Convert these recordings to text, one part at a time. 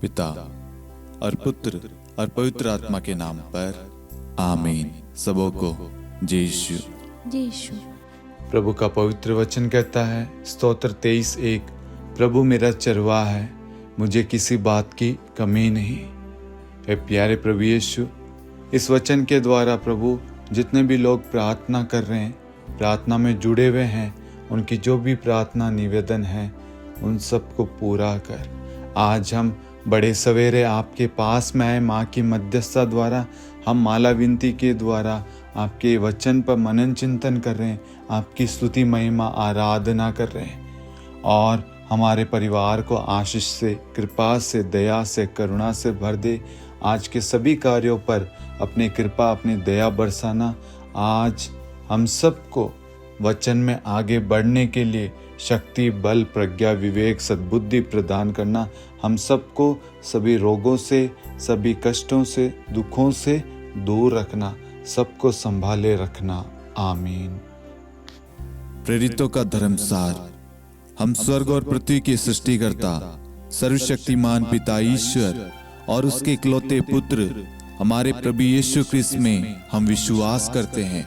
पिता और पुत्र और पवित्र आत्मा के नाम पर आमीन। सबों को जय यीशु। जय यीशु। प्रभु का पवित्र वचन कहता है, स्तोत्र 23:1, प्रभु मेरा चरवाहा है, मुझे किसी बात की कमी नहीं। हे प्यारे प्रभु यीशु, इस वचन के द्वारा प्रभु जितने भी लोग प्रार्थना कर रहे हैं, प्रार्थना में जुड़े हुए हैं, उनकी जो भी प्रार्थना निवेदन है उन सबको पूरा कर। आज हम बड़े सवेरे आपके पास में आए, माँ की मध्यस्थता द्वारा हम माला विनती के द्वारा आपके वचन पर मनन चिंतन कर रहे हैं, आपकी स्तुति महिमा आराधना कर रहे हैं और हमारे परिवार को आशीष से, कृपा से, दया से, करुणा से भर दे। आज के सभी कार्यों पर अपनी कृपा, अपनी दया बरसाना। आज हम सबको वचन में आगे बढ़ने के लिए शक्ति, बल, प्रज्ञा, विवेक, सद्बुद्धि प्रदान करना। हम सबको सभी रोगों से, सभी कष्टों से, दुखों से दूर रखना, सबको संभाले रखना। आमीन। प्रेरितों का धर्मसार। हम स्वर्ग और पृथ्वी के सृष्टिकर्ता सर्वशक्तिमान पिता ईश्वर और उसके इकलौते पुत्र हमारे प्रभु यीशु क्रिस्त में हम विश्वास करते हैं,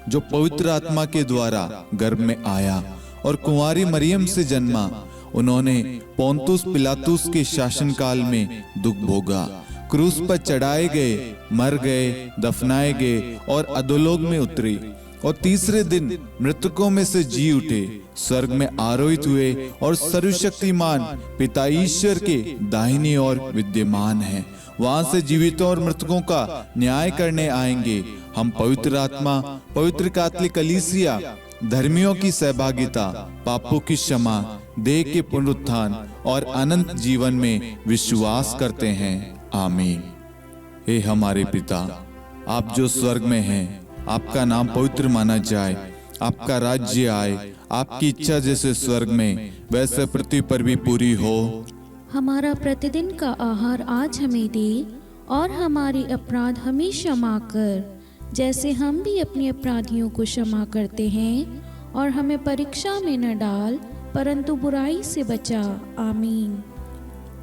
जो पवित्र आत्मा के द्वारा गर्भ में आया और कुंवारी मरियम से जन्मा। उन्होंने पोंतुस पिलातुस के शासनकाल में दुख भोगा, क्रूस पर चढ़ाए गए, मर गए, दफनाए गए और अधोलोक में उतरे और तीसरे दिन मृतकों में से जी उठे, स्वर्ग में आरोहित हुए और सर्वशक्तिमान पिता ईश्वर के दाहिनी ओर विद्यमान हैं। वहां से जीवितों और मृतकों का न्याय करने आएंगे। हम पवित्र आत्मा, पवित्र कैथोलिक कलीसिया, धर्मियों की सहभागिता, पापों की क्षमा, देह के पुनरुत्थान और अनंत जीवन में विश्वास करते हैं। आमीन। हे हमारे पिता, आप जो स्वर्ग में हैं, आपका नाम पवित्र माना जाए, आपका राज्य आए, आपकी इच्छा जैसे स्वर्ग में वैसे पृथ्वी पर भी पूरी हो। हमारा प्रतिदिन का आहार आज हमें दे और हमारे अपराध हमें क्षमा कर, जैसे हम भी अपने अपराधियों को क्षमा करते हैं, और हमें परीक्षा में न डाल परंतु बुराई से बचा। आमीन।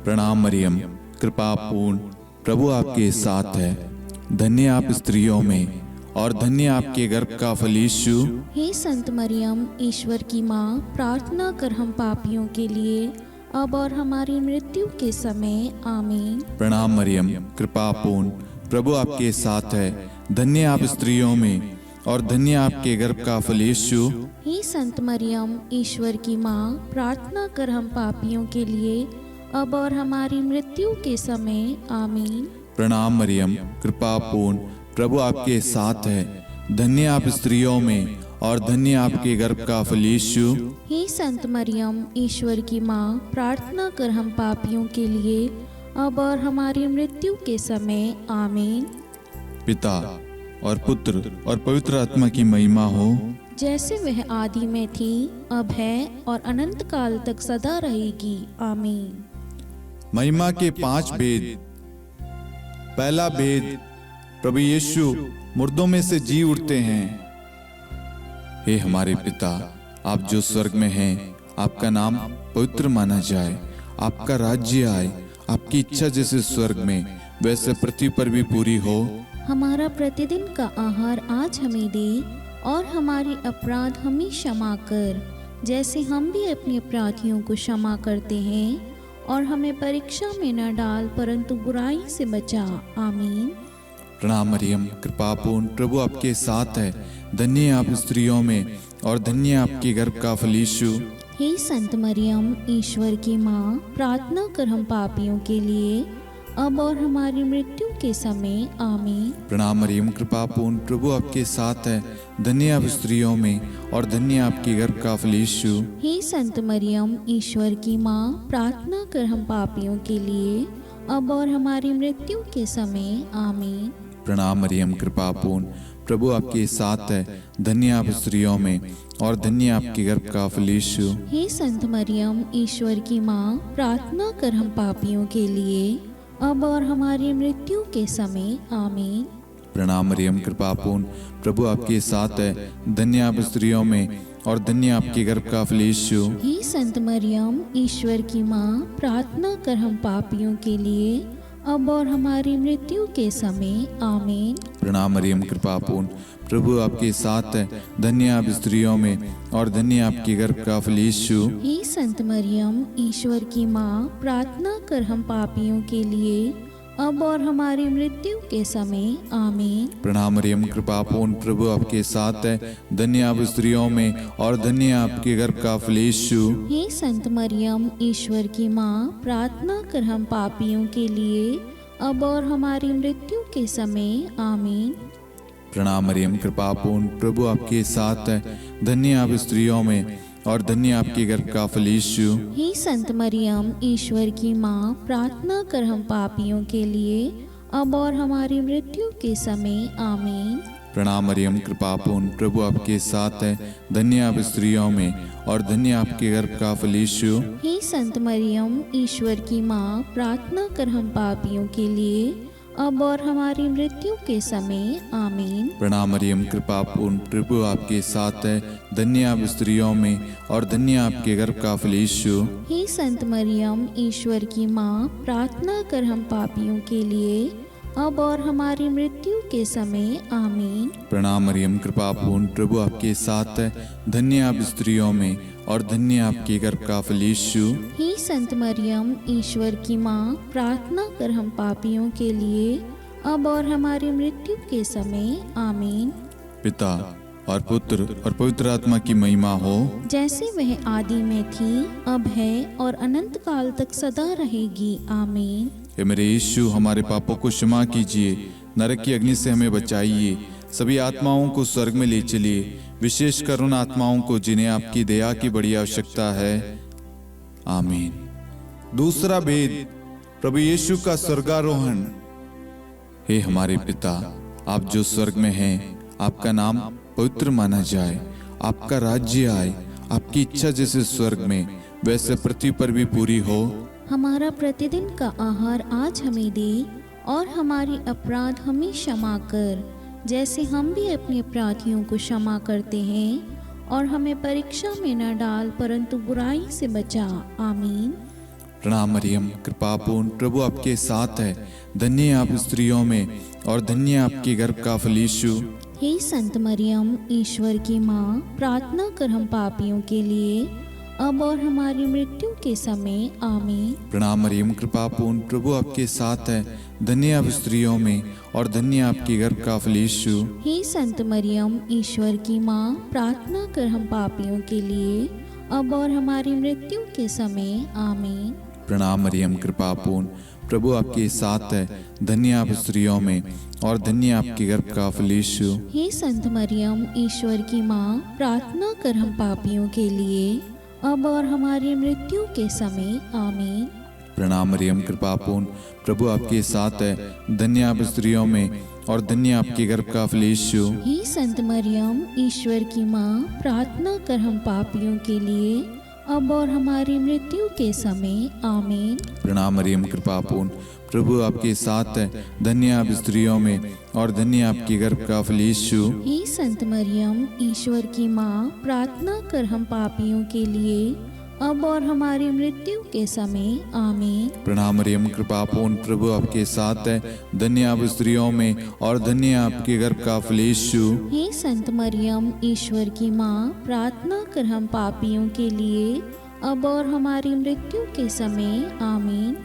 प्रणाम मरियम, कृपा पूर्ण, प्रभु आपके साथ है। धन्य आप स्त्रियों में और धन्य आपके गर्भ का फल यीशु। हे संत मरियम, ईश्वर की माँ, प्रार्थना कर हम पापियों के लिए अब और हमारी मृत्यु के समय। आमीन। प्रणाम मरियम, कृपा पूर्ण, प्रभु आपके साथ है। धन्य आप स्त्रियों में और धन्य आपके गर्भ का फल यीशु। हे संत मरियम, ईश्वर की माँ, प्रार्थना कर हम पापियों के लिए अब और हमारी मृत्यु के समय। आमीन। प्रणाम मरियम, कृपा पूर्ण, प्रभु आपके साथ है। धन्य आप स्त्रियों में और धन्य आपके गर्भ का फल यीशु। हे संत मरियम, ईश्वर की माँ, प्रार्थना कर हम पापियों के लिए अब और हमारी मृत्यु के समय। आमीन। पिता और पुत्र और पवित्र आत्मा की महिमा हो, जैसे वह आदि में थी, अब है और अनंत काल तक सदा रहेगी। आमीन। महिमा के 5 भेद। पहला भेद, प्रभु यीशु मुर्दों में से जी उठते हैं। हे हमारे पिता, आप जो स्वर्ग में हैं, आपका नाम पवित्र माना जाए, आपका राज्य आए, आपकी इच्छा जैसे स्वर्ग में वैसे पृथ्वी पर भी पूरी हो। हमारा प्रतिदिन का आहार आज हमें दे और हमारे अपराध हमें क्षमा कर, जैसे हम भी अपने अपराधियों को क्षमा करते हैं, और हमें परीक्षा में न डाल परंतु बुराई से बचा। आमीन। प्रणाम मरियम, कृपा पूर्ण, प्रभु आपके साथ है। धन्य आप स्त्रियों में और धन्य आपके गर्भ का फल यीशु। हे संत मरियम, ईश्वर की माँ, प्रार्थना कर हम पापियों के लिए अब और हमारी मृत्यु के समय। आमीन। प्रणाम मरियम, कृपा पूर्ण, प्रभु आपके साथ है। धन्य आप स्त्रियों में और धन्य आपके गर्भ का फल यीशु। हे संत मरियम, ईश्वर की माँ, प्रार्थना कर हम पापियों के लिए अब और हमारी मृत्यु के समय। आमीन। प्रणाम मरियम, कृपा पूर्ण, प्रभु आपके साथ है। धन्य आप स्त्रियों में और धन्य आपके गर्भ का फल यीशु। हे संत मरियम, ईश्वर की माँ, प्रार्थना कर हम पापियों के लिए अब और हमारी मृत्यु के समय। आमीन। प्रणाम मरियम, कृपा पूर्ण, प्रभु आपके साथ है। धन्य आप स्त्रियों में और धन्य आपके गर्भ का फल यीशु। हे संत मरियम, ईश्वर की माँ, प्रार्थना कर हम पापियों के लिए, अब और हमारी मृत्यु के समय। आमीन। प्रणाम मरियम, कृपा पूर्ण, प्रभु आपके साथ है, धन्य आप स्त्रियों में और धन्य आपके गर्भ का फल यीशु। हे संत मरियम, ईश्वर की माँ, प्रार्थना कर हम पापियों के लिए, अब और हमारी मृत्यु के समय। आमीन। प्रणाम मरियम, कृपा पूर्ण, प्रभु आपके साथ है, धन्य आप स्त्रियों में और धन्य आपके गर्भ का फल यीशु। हे संत मरियम, ईश्वर की माँ, प्रार्थना कर हम पापियों के लिए, अब और हमारी मृत्यु के समय। आमीन। प्रणाम मरियम, कृपा पूर्ण, प्रभु आपके साथ है, धन्य आप स्त्रियों में और धन्य आपके गर्भ का फल यीशु। हे संत मरियम, ईश्वर की माँ, प्रार्थना कर हम पापियों के लिए, अब और हमारी मृत्यु के समय। आमीन। प्रणाम मरियम, कृपा पूर्ण, प्रभु आपके साथ है, धन्य आप स्त्रियों में और धन्य आपके गर्भ का फल यीशु। हे संत मरियम, ईश्वर की माँ, प्रार्थना कर हम पापियों के लिए, अब और हमारी मृत्यु के समय। आमीन। प्रणाम मरियम, कृपा पूर्ण, प्रभु आपके साथ है, धन्य आप स्त्रियों में और धन्य आपके गर्भ का फल यीशु। हे संत मरियम, ईश्वर की माँ, प्रार्थना कर हम पापियों के लिए, अब और हमारी मृत्यु के समय। आमीन। प्रणाम मरियम, कृपा पूर्ण, प्रभु आपके साथ है, धन्य आप स्त्रियों में और धन्य आपके गर्भ का फल यीशु। हे संत मरियम, ईश्वर की माँ, प्रार्थना कर हम पापियों के लिए, अब और हमारी मृत्यु के समय। आमीन। पिता और पुत्र और पवित्र आत्मा की महिमा हो, जैसे वह आदि में थी, अब है और अनंत काल तक सदा रहेगी। आमीन। हे मेरे यीशु, हमारे पापों को क्षमा कीजिए, नरक की अग्नि से हमें बचाइए, सभी आत्माओं को स्वर्ग में ले चलिए, विशेषकर उन आत्माओं को जिन्हें आपकी दया की बड़ी आवश्यकता है। आमीन। दूसरा भेद, प्रभु यीशु का स्वर्गारोहण। हे हमारे पिता, आप जो स्वर्ग में हैं, आपका नाम पवित्र माना जाए, आपका राज्य आए, आपकी इच्छा जैसे स्वर्ग में वैसे पृथ्वी पर भी पूरी हो। हमारा प्रतिदिन का आहार आज हमें दे, और हमारी अपराध हमें क्षमा कर, जैसे हम भी अपने अपराधियों को क्षमा करते हैं, और हमें परीक्षा में न डाल, परंतु बुराई से बचा। आमीन। प्रणाम मरियम, कृपा पूर्ण, प्रभु आपके साथ है, धन्य आप स्त्रियों में और धन्य आपके गर्भ का फल यीशु। हे संत मरियम, ईश्वर की माँ, प्रार्थना कर हम पापियों के लिए, अब और हमारी मृत्यु के समय। आमीन। प्रणाम मरियम, कृपा पूर्ण, प्रभु आपके साथ है, धन्य आप स्त्रियों में और धन्य आपके गर्भ का फल यीशु। हे संत मरियम, ईश्वर की माँ, प्रार्थना कर हम पापियों के लिए, अब और हमारी मृत्यु के समय। आमीन। प्रणाम मरियम, कृपा पूर्ण, प्रभु आपके साथ है, धन्य आप स्त्रियों में और धन्य आपके गर्भ का फल यीशु। हे संत मरियम, ईश्वर की माँ, प्रार्थना कर हम पापियों के लिए, अब और हमारी मृत्यु के समय। आमीन। प्रणाम मरियम, कृपा पूर्ण, प्रभु आपके साथ है, धन्य आप स्त्रियों में और धन्य आपके गर्भ का फल यीशु। हे संत मरियम, ईश्वर की माँ, प्रार्थना कर हम पापियों के लिए, अब और हमारी मृत्यु के समय। आमीन। प्रणाम मरियम, कृपा पूर्ण, प्रभु आपके साथ है, धन्य आप स्त्रियों में और धन्य आपके गर्भ का फल यीशु। हे संत मरियम, ईश्वर की माँ, प्रार्थना कर हम पापियों के लिए, अब और हमारी मृत्यु के समय। आमीन। प्रणाम मरियम, कृपा पूर्ण, प्रभु आपके साथ है, धन्य आप स्त्रियों में और धन्य आपके गर्भ का फल यीशु। हे संत मरियम, ईश्वर की माँ, प्रार्थना कर हम पापियों के लिए, अब और हमारी मृत्यु के समय। आमीन।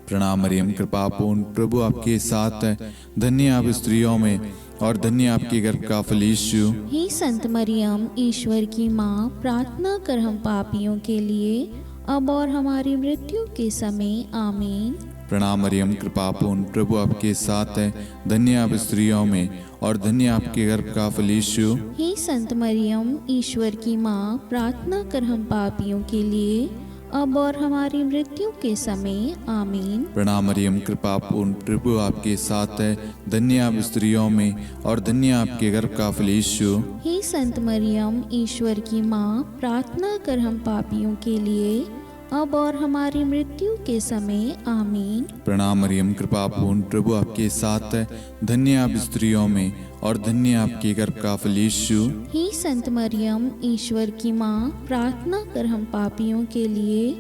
प्रणाम मरियम, कृपा पूर्ण, प्रभु आपके साथ है, धन्य आप स्त्रियों में और धन्य आपके गर्भ का फल यीशु। हे संत मरियम, ईश्वर की माँ, प्रार्थना कर हम पापियों के लिए, अब और हमारी मृत्यु के समय। आमीन। प्रणाम मरियम, कृपा पूर्ण, प्रभु आपके साथ है, धन्य आप स्त्रियों में और धन्य आपके गर्भ का फल यीशु। हे संत मरियम, ईश्वर की माँ, प्रार्थना कर हम पापियों के लिए, अब और हमारी मृत्यु के समय। आमीन। प्रणाम मरियम, कृपा पूर्ण, प्रभु आपके साथ है, धन्य आप स्त्रियों में और धन्य आपके गर्भ का फल यीशु। हे संत मरियम, ईश्वर की माँ, प्रार्थना कर हम पापियों के लिए, अब और हमारी मृत्यु के समय। आमीन। प्रणाम मरियम, कृपा पूर्ण, प्रभु आपके साथ है, धन्य आप स्त्रियों में और धन्य आपके गर्भ का फल यीशु। हे संत मरियम, ईश्वर की माँ, प्रार्थना कर हम पापियों के लिए,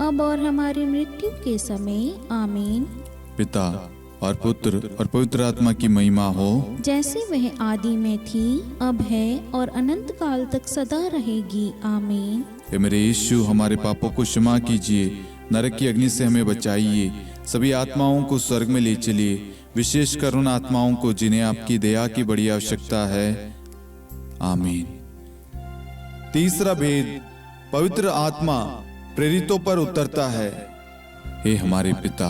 अब और हमारी मृत्यु के समय। आमीन। पिता और पुत्र और पवित्र आत्मा की महिमा हो, जैसे वह आदि में थी, अब है और अनंत काल तक सदा रहेगी। आमीन। हे मेरे यीशु, हमारे पापों को क्षमा कीजिए, नरक की अग्नि से हमें बचाइए, सभी आत्माओं को स्वर्ग में ले चलिए, विशेषकर उन आत्माओं को जिन्हें आपकी दया की बड़ी आवश्यकता है। आमीन। तीसरा भेद, पवित्र आत्मा प्रेरितों पर उतरता है। हे हमारे पिता,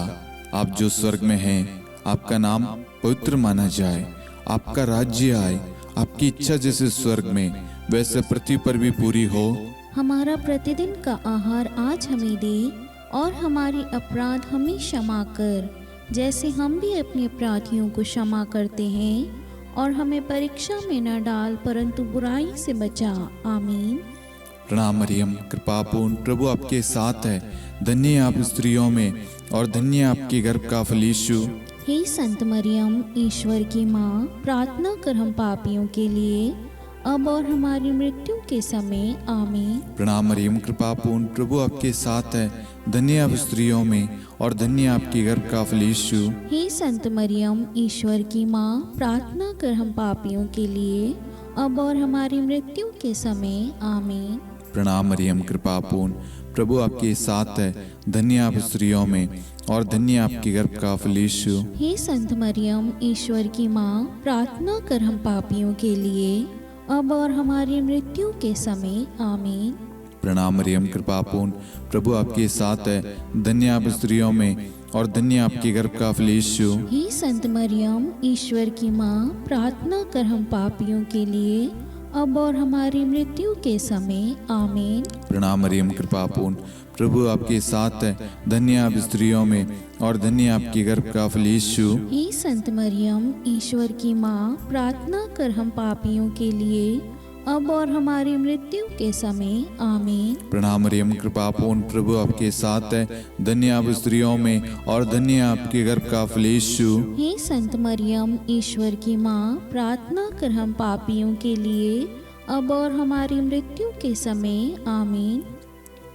आप जो स्वर्ग में हैं, आपका नाम पवित्र माना जाए, आपका राज्य आए, आपकी इच्छा जैसे स्वर्ग में वैसे पृथ्वी पर भी पूरी हो। हमारा प्रतिदिन का आहार आज हमें दे, और हमारी अपराध हमें क्षमा कर, जैसे हम भी अपने अपराधियों को क्षमा करते हैं, और हमें परीक्षा में न डाल, परंतु बुराई से बचा। आमीन। प्रणाम मरियम, कृपापूर्ण, प्रभु आपके साथ है, धन्य आप स्त्रियों में और धन्य आपके गर्भ का फल यीशु। हे संत मरियम, ईश्वर की माँ, प्रार्थना कर हम पापियों के लिए, अब और हमारी मृत्यु के समय। आमीन। प्रणाम मरियम, कृपापूर्ण, प्रभु आपके साथ है, धन्य आप स्त्रियों में और धन्य आपके गर्भ का फल यीशु। हे संत मरियम, ईश्वर की माँ, प्रार्थना कर हम पापियों के लिए, अब और हमारी मृत्यु के समय। आमीन। प्रणाम मरियम, कृपापूर्ण, प्रभु आपके साथ है, धन्य आप स्त्रियों में और धन्य आपके गर्भ का फल यीशु। हे संत मरियम, ईश्वर की माँ, प्रार्थना कर हम पापियों के लिए, अब और हमारी मृत्यु के समय। आमीन। प्रणाम मरियम, कृपापूर्ण, प्रभु आपके साथ है, धन्य आप स्त्रियों में और धन्य आपके गर्भ का फल यीशु। हे संत मरियम, ईश्वर की माँ, प्रार्थना कर हम पापियों के लिए, अब और हमारी मृत्यु के समय। आमीन। प्रणाम मरियम, कृपापूर्ण, प्रभु आपके साथ है, धन्य आप स्त्रियों में और धन्य आपके गर्भ का फल यीशु। हे संत मरियम, ईश्वर की माँ, प्रार्थना कर हम पापियों के लिए, अब और हमारी मृत्यु के समय। आमीन। प्रणाम मरियम, कृपापूर्ण, प्रभु आपके साथ है, धन्य आप स्त्रियों में और धन्य आपके गर्भ का फल यीशु। हे संत मरियम, ईश्वर की माँ, प्रार्थना कर हम पापियों के लिए, अब और हमारी मृत्यु के समय। आमीन।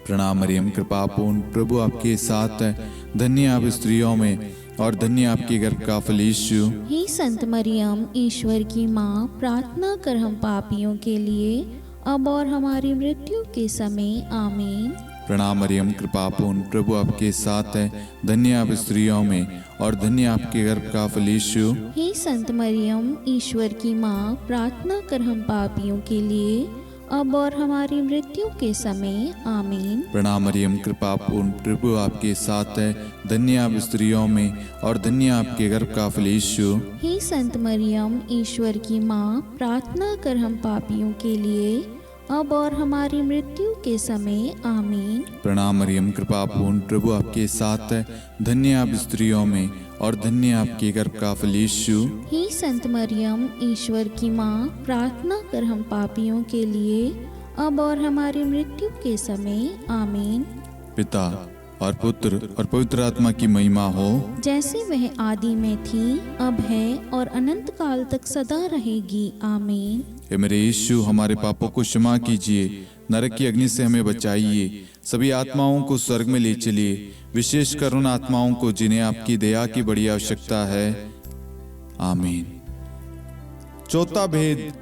प्रणाम मरियम, कृपापूर्ण, प्रभु आपके साथ है, धन्य आप स्त्रियों में और धन्य आपके गर्भ का फल यीशु। हे संत मरियम, ईश्वर की माँ, प्रार्थना कर हम पापियों के लिए, अब और हमारी मृत्यु के समय। आमीन। प्रणाम मरियम, कृपापूर्ण, प्रभु आपके साथ है, धन्य आप स्त्रियों में और धन्य आपके गर्भ का फल यीशु। हे संत मरियम, ईश्वर की माँ, प्रार्थना कर हम पापियों के लिए, अब और हमारी मृत्यु के समय। आमीन। प्रणाम मरियम, कृपापूर्ण, प्रभु आपके साथ है, धन्य आप स्त्रियों में और धन्य आपके गर्भ का फल यीशु। हे संत मरियम, ईश्वर की माँ, प्रार्थना कर हम पापियों के लिए, अब और हमारी मृत्यु के समय। आमीन। प्रणाम मरियम, कृपापूर्ण, प्रभु आपके साथ है, धन्य आप स्त्रियों में और धन्य आपके गर्भ का फल यीशु। हे संत मरियम, ईश्वर की माँ, प्रार्थना कर हम पापियों के लिए, अब और हमारी मृत्यु के समय। आमीन। पिता और पुत्र और पवित्र आत्मा की महिमा हो, जैसे वह आदि में थी, अब है और अनंत काल तक सदा रहेगी। आमीन। हे मेरे यीशु, हमारे पापों को क्षमा कीजिए, नरक की अग्नि से हमें बचाइए, सभी आत्माओं को स्वर्ग में ले चलिए, विशेषकर उन आत्माओं को जिन्हें आपकी दया की बड़ी आवश्यकता है। आमीन। चौथा भेद,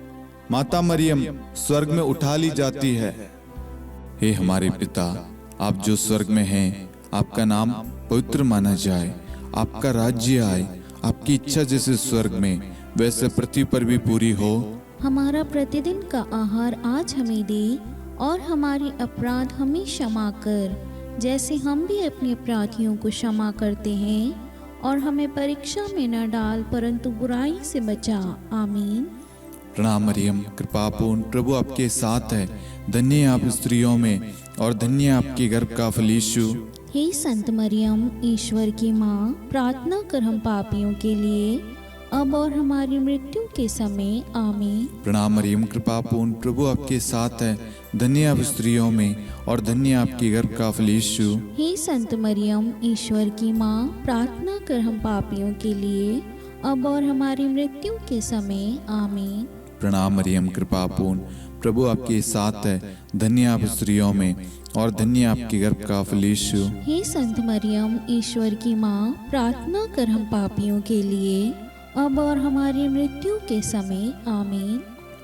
माता मरियम स्वर्ग में उठा ली जाती है। हे हमारे पिता, आप जो स्वर्ग में हैं, आपका नाम पवित्र माना जाए, आपका राज्य आए, आपकी इच्छा जैसे स्वर्ग में वैसे पृथ्वी पर भी पूरी हो। हमारा प्रतिदिन का आहार आज हमें दे, और हमारी अपराध हमें क्षमा कर, जैसे हम भी अपने अपराधियों को क्षमा करते हैं, और हमें परीक्षा में न डाल, परंतु बुराई से बचा। आमीन। प्रणाम मरियम, कृपापूर्ण, प्रभु आपके साथ है, धन्य आप स्त्रियों में और धन्य आपके गर्भ का फल यीशु। हे संत मरियम, ईश्वर की माँ, प्रार्थना कर हम पापियों के लिए, अब और हमारी मृत्यु के समय। आमीन। प्रणाम मरियम, कृपापूर्ण, प्रभु आपके साथ है, धन्य आप स्त्रियों में और धन्य आपके गर्भ का फल यीशु। हे संत मरियम, ईश्वर की माँ, प्रार्थना कर हम पापियों के लिए, अब और हमारी मृत्यु के समय आमीन। प्रणाम मरियम, कृपा पूर्ण, प्रभु आपके साथ है। धन्य आप स्त्रियों में और धन्य आपके गर्भ का फल यीशु। हे संत मरियम, ईश्वर की माँ, प्रार्थना कर हम पापियों के लिए, अब और हमारी मृत्यु के समय आमीन।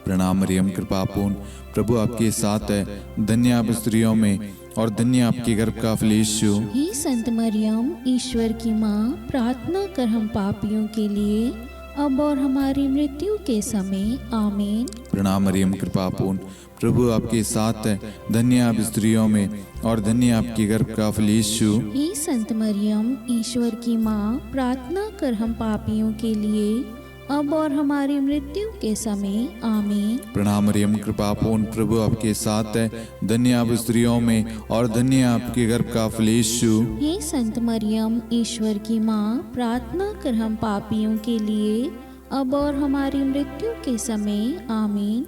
प्रणाम मरियम, कृपा पूर्ण, प्रभु आपके साथ है। धन्य आप स्त्रियों में और धन्य आपके गर्भ का फल यीशु। हे संत मरियम, ईश्वर की माँ, प्रार्थना कर हम पापियों के लिए, अब और हमारी मृत्यु के समय आमीन। प्रणाम मरियम, कृपा पूर्ण, प्रभु आपके साथ है। धन्य आप स्त्रियों में और धन्य आपके गर्भ का फल यीशु। हे संत मरियम, ईश्वर की माँ, प्रार्थना कर हम पापियों के लिए, अब और हमारी मृत्यु के समय आमीन। प्रणाम मरियम, कृपा पूर्ण, प्रभु आपके साथ है। धन्य आप स्त्रियों में और धन्य आपके गर्भ का फल यीशु। हे संत मरियम, ईश्वर की माँ, प्रार्थना कर हम पापियों के लिए, अब और हमारी मृत्यु के समय आमीन।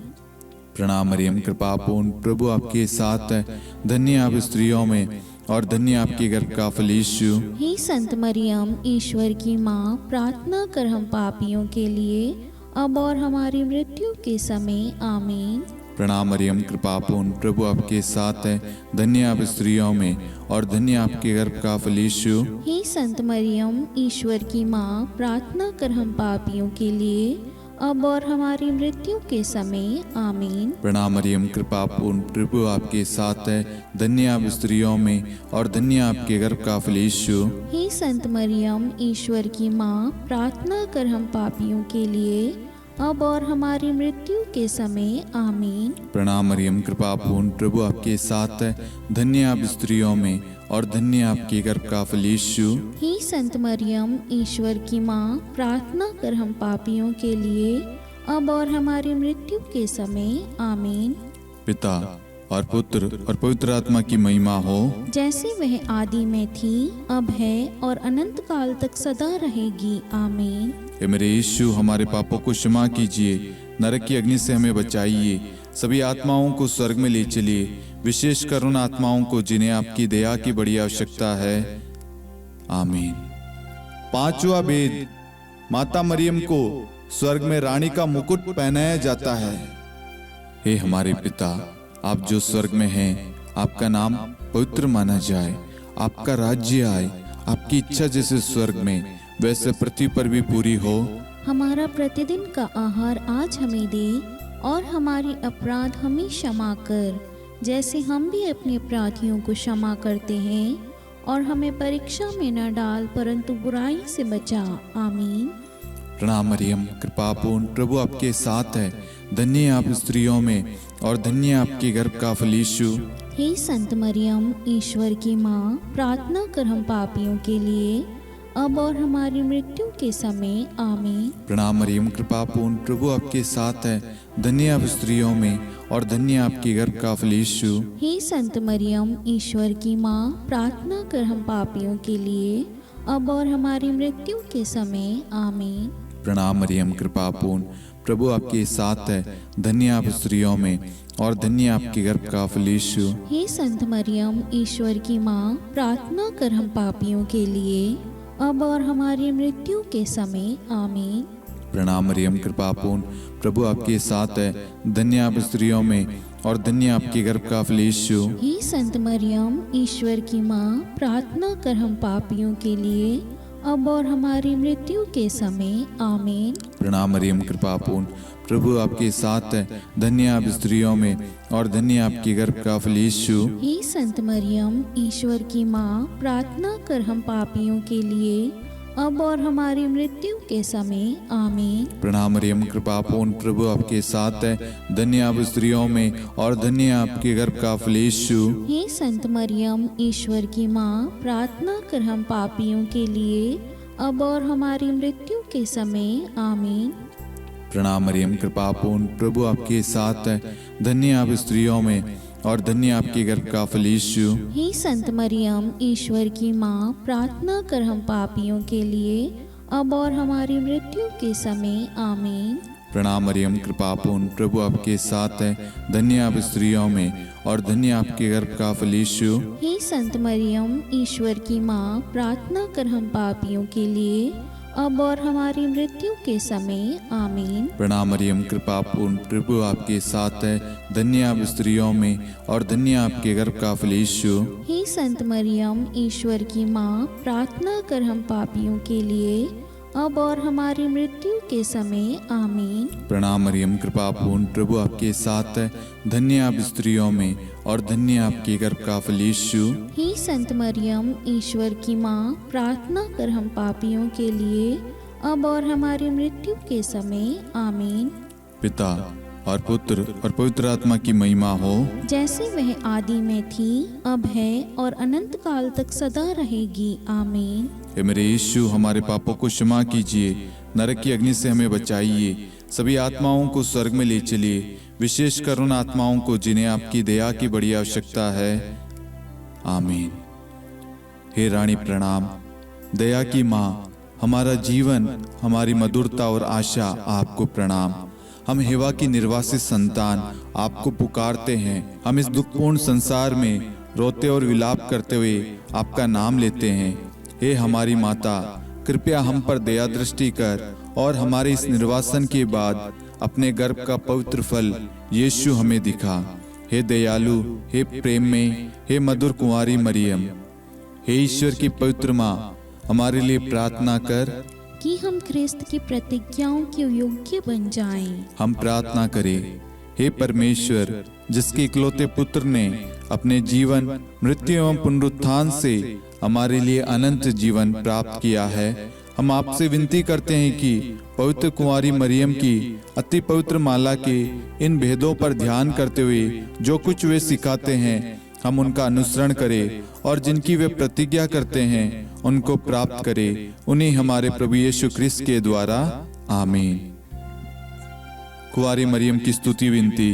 प्रणाम मरियम, कृपा पूर्ण, प्रभु आपके साथ है। धन्य आप स्त्रियों में और धन्य आपके गर्भ का फल यीशु। हे संत मरियम, ईश्वर की माँ, प्रार्थना कर हम पापियों के लिए, अब और हमारी मृत्यु के समय आमीन। प्रणाम मरियम, कृपा पूर्ण, प्रभु आपके साथ है। धन्य आप स्त्रियों में और धन्य आपके गर्भ का फल यीशु। हे संत मरियम, ईश्वर की माँ, प्रार्थना कर हम पापियों के लिए, अब और हमारी मृत्यु के समय आमीन। प्रणाम मरियम, कृपा पूर्ण, प्रभु आपके साथ है। धन्य आप स्त्रियों में और धन्य आपके गर्भ का फल यीशु। हे संत मरियम, ईश्वर की माँ, प्रार्थना कर हम पापियों के लिए, अब और हमारी मृत्यु के समय आमीन। प्रणाम मरियम, कृपा पूर्ण, प्रभु आपके साथ है। धन्य आप स्त्रियों में और धन्य आपके गर्भ का फल यीशु। हे संत मरियम, ईश्वर की माँ, प्रार्थना कर हम पापियों के लिए, अब और हमारी मृत्यु के समय आमीन। पिता और पुत्र और पवित्र आत्मा की महिमा हो, जैसे वह आदि में थी, अब है और अनंत काल तक सदा रहेगी आमीन। हे मेरे यीशु, हमारे पापों को क्षमा कीजिए, नरक की अग्नि से हमें बचाइए, सभी आत्माओं को स्वर्ग में ले चलिए, विशेषकर उन आत्माओं को जिन्हें आपकी दया की बड़ी आवश्यकता है। आमीन। पांचवा भेद, माता मरियम को स्वर्ग में रानी का मुकुट पहनाया जाता है। हे हमारे पिता, आप जो स्वर्ग में हैं, आपका नाम पवित्र माना जाए, आपका राज्य आए, आपकी इच्छा जैसे स्वर्ग में वैसे पृथ्वी पर भी पूरी हो। हमारा प्रतिदिन का आहार आज हमें दे, और हमारी अपराध हमें क्षमा कर, जैसे हम भी अपने अपराधियों को क्षमा करते हैं, और हमें परीक्षा में न डाल, परंतु बुराई से बचा। आमीन। प्रणाम मरियम, कृपा पूर्ण, प्रभु आपके साथ है। धन्य आप स्त्रियों में और धन्य आपके गर्भ का फल यीशु। हे संत मरियम, ईश्वर की माँ, प्रार्थना कर हम पापियों के लिए, अब और हमारी मृत्यु के समय आमीन। प्रणाम मरियम, कृपा पूर्ण, प्रभु आपके साथ है। धन्य आप स्त्रियों में और धन्य आपके गर्भ का फल यीशु। हे संत मरियम, ईश्वर की माँ, प्रार्थना कर हम पापियों के लिए, अब और हमारी मृत्यु के समय आमीन। प्रणाम मरियम, कृपा पूर्ण, प्रभु आपके साथ है। धन्य आप स्त्रियों में और धन्य आपके गर्भ का फल यीशु। हे संत मरियम, ईश्वर की माँ, प्रार्थना कर हम पापियों के लिए, अब और हमारी मृत्यु के समय आमीन। प्रणाम मरियम, कृपा पूर्ण, प्रभु आपके साथ है। धन्य आप स्त्रियों में और धन्य आपके गर्भ का फल यीशु। हे संत मरियम, ईश्वर की माँ, प्रार्थना कर हम पापियों के लिए, अब और हमारी मृत्यु के समय आमीन। प्रणाम मरियम, कृपा पूर्ण, प्रभु आपके साथ है। धन्य आप स्त्रियों में और धन्य आपके गर्भ का फल यीशु। हे संत मरियम, ईश्वर की माँ, प्रार्थना कर हम पापियों के लिए, अब और हमारी मृत्यु के समय आमीन। प्रणाम मरियम, कृपा पूर्ण, प्रभु आपके साथ है। धन्य आप स्त्रियों में और धन्य आपके गर्भ का फल यीशु। हे संत मरियम, ईश्वर की माँ, प्रार्थना कर हम पापियों के लिए, अब और हमारी मृत्यु के समय आमीन। प्रणाम मरियम, कृपा पूर्ण, प्रभु आपके साथ है। धन्य आप स्त्रियों में और धन्य आपके गर्भ का फल यीशु। हे संत मरियम, ईश्वर की माँ, प्रार्थना कर हम पापियों के लिए, अब और हमारी मृत्यु के समय आमीन। प्रणाम मरियम, कृपा पूर्ण, प्रभु आपके साथ है। धन्य आप स्त्रियों में और धन्य आपके गर्भ का फल यीशु। हे संत मरियम, ईश्वर की माँ, प्रार्थना कर हम पापियों के लिए, अब और हमारी मृत्यु के समय आमीन। प्रणाम मरियम, कृपा पूर्ण, प्रभु आपके साथ है। धन्य आप स्त्रियों में और धन्य आपके गर्भ का फल यीशु। हे संत मरियम, ईश्वर की माँ, प्रार्थना कर हम पापियों के लिए, अब और हमारी मृत्यु के समय आमीन। प्रणाम मरियम, कृपा पूर्ण, प्रभु आपके साथ है। धन्य आप स्त्रियों में और धन्य आपके गर्भ का फल यीशु। हे संत मरियम, ईश्वर की माँ, प्रार्थना कर हम पापियों के लिए, अब और हमारी मृत्यु के समय आमीन। पिता और पुत्र और पवित्र आत्मा की महिमा हो, जैसे वह आदि में थी, अब है और अनंत काल तक सदा रहेगी आमीन। हे मेरे यीशु, हमारे पापों को क्षमा कीजिए, नरक की अग्नि से हमें बचाइए, सभी आत्माओं को स्वर्ग में ले चलिए, विशेषकर उन आत्माओं को जिन्हें आपकी दया की बड़ी आवश्यकता है आमीन। हे रानी प्रणाम, दया की माँ, हमारा जीवन, हमारी मधुरता और आशा आपको प्रणाम। हम हेवा की निर्वासित संतान आपको पुकारते हैं। हम इस दुखपूर्ण संसार में रोते और विलाप करते हुए आपका नाम लेते हैं। हे हमारी माता, कृपया हम पर दया दृष्टि कर और हमारे इस निर्वासन के बाद अपने गर्भ का पवित्र फल यीशु हमें दिखा। हे दयालु, हे प्रेम में, हे मधुर कुंवारी मरियम, हे ईश्वर की पवित्र माँ, हमारे लिए प्रार्थना कर कि हम ख्रिस्त की प्रतिज्ञाओं के योग्य बन जाएं। हम प्रार्थना करें। हे परमेश्वर, जिसके इकलौते पुत्र ने अपने जीवन, मृत्यु एवं पुनरुत्थान से हमारे लिए अनंत जीवन प्राप्त किया है, हम आपसे विनती करते हैं कि पवित्र कुंवारी मरियम की अति पवित्र माला के इन भेदों पर ध्यान करते हुए जो कुछ वे सिखाते हैं, हम उनका अनुसरण करें और जिनकी वे प्रतिज्ञा करते हैं उनको प्राप्त करें। उन्हीं हमारे प्रभु यीशु ख्रिस्त के द्वारा आमीन। कुंवारी मरियम की स्तुति विनती।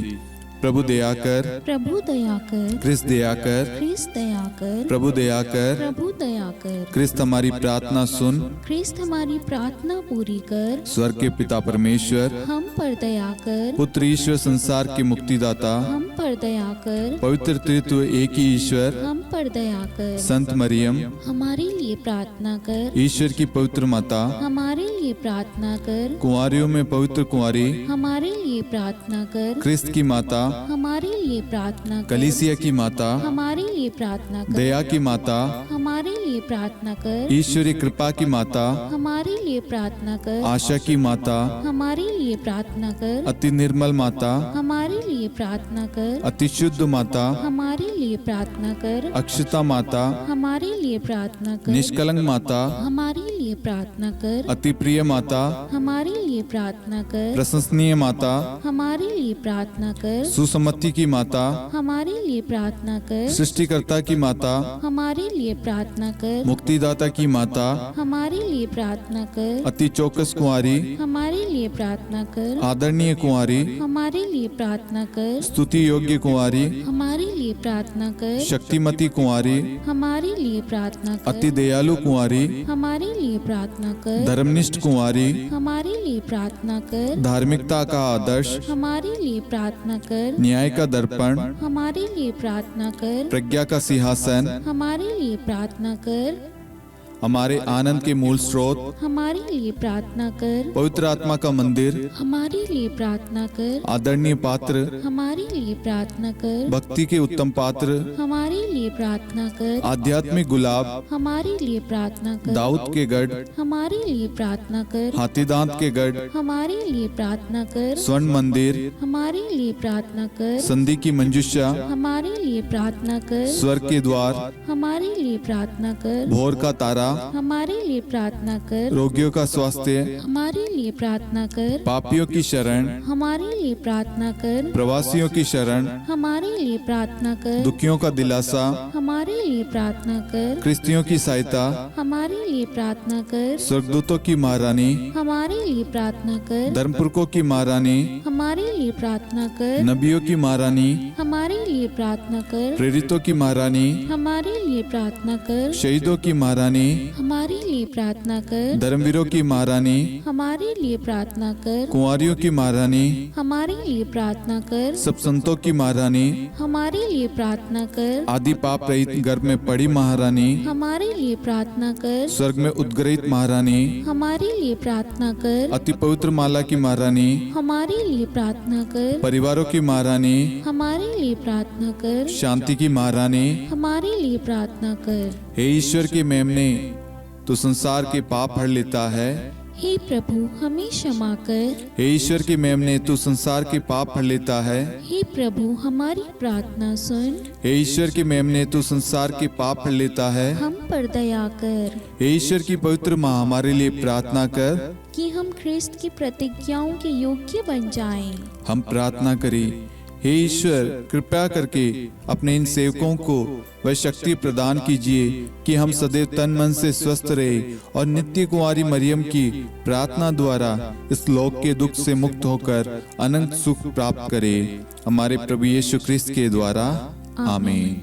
प्रभु दया कर, प्रभु दया कर, ख्रिस्त दया कर, ख्रिस्त दया कर, प्रभु दया कर, प्रभु दया कर, ख्रिस्त हमारी प्रार्थना सुन। ख्रिस्त हमारी प्रार्थना पूरी कर, स्वर्ग के पिता परमेश्वर, हम पर दया कर, पुत्र ईश्वर संसार के मुक्तिदाता, हम पर दया कर, पवित्र त्रित्व एक ही ईश्वर, हम पर दया कर, संत मरियम, हमारे लिए प्रार्थना कर, ईश्वर की पवित्र माता, हमारे लिए प्रार्थना कर, कुंवारियों में पवित्र कुंवारी, हमारे लिए प्रार्थना कर, ख्रिस्त की माता, हमारे लिए प्रार्थना कर, कलीसिया की माता, हमारे लिए प्रार्थना कर, दया की माता, हमारे लिए प्रार्थना कर, ईश्वरी कृपा की माता, हमारे लिए प्रार्थना कर, आशा की माता, हमारे लिए प्रार्थना कर, अति निर्मल माता, हमारे लिए प्रार्थना कर, अति शुद्ध माता, हमारे लिए प्रार्थना कर, अक्षता माता, हमारे लिए प्रार्थना कर, निष्कलंक माता, हमारे लिए प्रार्थना कर, अति प्रिय माता, हमारे लिए प्रार्थना कर, प्रशंसनीय माता, हमारे लिए प्रार्थना कर, सुसम्मति की माता, हमारे लिए प्रार्थना कर, सृष्टिकर्ता की माता, हमारे लिए प्रार्थना कर, मुक्तिदाता की माता, हमारे लिए प्रार्थना कर, अति चौकस कुंवारी, हमारे लिए प्रार्थना कर, आदरणीय कुंवारी, हमारे लिए प्रार्थना कर, स्तुति योग्य कुंवारी, हमारे लिए प्रार्थना कर, शक्तिमती कुंवारी, हमारे लिए प्रार्थना अति कर, दयालु कुंवारी, हमारे लिए प्रार्थना कर, धर्मनिष्ठ कुंवारी, हमारे लिए प्रार्थना कर, धार्मिकता का आदर्श, हमारे लिए प्रार्थना कर, न्याय का दर्पण, हमारे लिए प्रार्थना कर, प्रज्ञा का सिंहासन, हमारे लिए प्रार्थना कर, हमारे आनंद के मूल स्रोत, हमारे लिए प्रार्थना कर, पवित्र आत्मा का मंदिर, हमारे लिए प्रार्थना कर, आदरणीय पात्र, हमारे लिए प्रार्थना कर, भक्ति के उत्तम पात्र, हमारे लिए प्रार्थना कर, आध्यात्मिक गुलाब, हमारे लिए प्रार्थना कर, दाऊद के गढ़, हमारे लिए प्रार्थना कर, हाथीदांत के गढ़, हमारे लिए प्रार्थना कर, स्वर्ण मंदिर, हमारे लिए प्रार्थना कर, संधि की मंजुषा, हमारे लिए प्रार्थना कर, स्वर्ग के द्वार, हमारे लिए प्रार्थना कर, भोर का तारा, हमारे लिए प्रार्थना कर, रोगियों का स्वास्थ्य, हमारे लिए प्रार्थना कर, पापियों की शरण, हमारे लिए प्रार्थना कर, प्रवासियों की शरण, हमारे लिए प्रार्थना कर, दुखियों का दिलासा, हमारे लिए प्रार्थना कर, क्रिस्तियों की सहायता, हमारे लिए प्रार्थना कर, स्वर्गदूतों की महारानी, हमारे लिए प्रार्थना कर, धर्मपुरखों की महारानी, हमारे लिए प्रार्थना कर, नबियों की महारानी, हमारे लिए प्रार्थना कर, प्रेरितों की महारानी, हमारे लिए प्रार्थना कर, शहीदों की महारानी, हमारे लिए प्रार्थना कर। धर्मवीरों की महारानी, हमारे लिए प्रार्थना कर। कुंवारियों की महारानी, हमारे लिए प्रार्थना कर। सब संतों की महारानी, हमारे लिए प्रार्थना कर। आदि पाप रहित गर्भ में पड़ी महारानी, हमारे लिए प्रार्थना कर। स्वर्ग में उद्गृहित महारानी, हमारे लिए प्रार्थना कर। अति पवित्र माला की महारानी, हमारे लिए प्रार्थना कर। परिवारों की महारानी, हमारे लिए प्रार्थना कर। शांति की महारानी, हमारे लिए प्रार्थना कर। हे ईश्वर के मेमने, तू संसार के पाप हर लेता है। हे प्रभु हमें क्षमा कर। हे ईश्वर के मेमने, तू संसार के पाप हर लेता है। हे प्रभु हमारी प्रार्थना सुन। हे ईश्वर के मेमने, तू संसार के पाप हर लेता है। हम पर दया कर हे ईश्वर की पवित्र माँ, हमारे लिए प्रार्थना कर कि हम ख्रिस्त की प्रतिज्ञाओं के योग्य बन जाएं। हम प्रार्थना करें। हे ईश्वर, कृपया करके अपने इन सेवकों को वह शक्ति प्रदान कीजिए कि हम सदैव तन मन से स्वस्थ रहे और नित्य कुंवारी मरियम की प्रार्थना द्वारा इस लोक के दुख से मुक्त होकर अनंत सुख प्राप्त करें। हमारे प्रभु यीशु ख्रिस्त के द्वारा आमीन।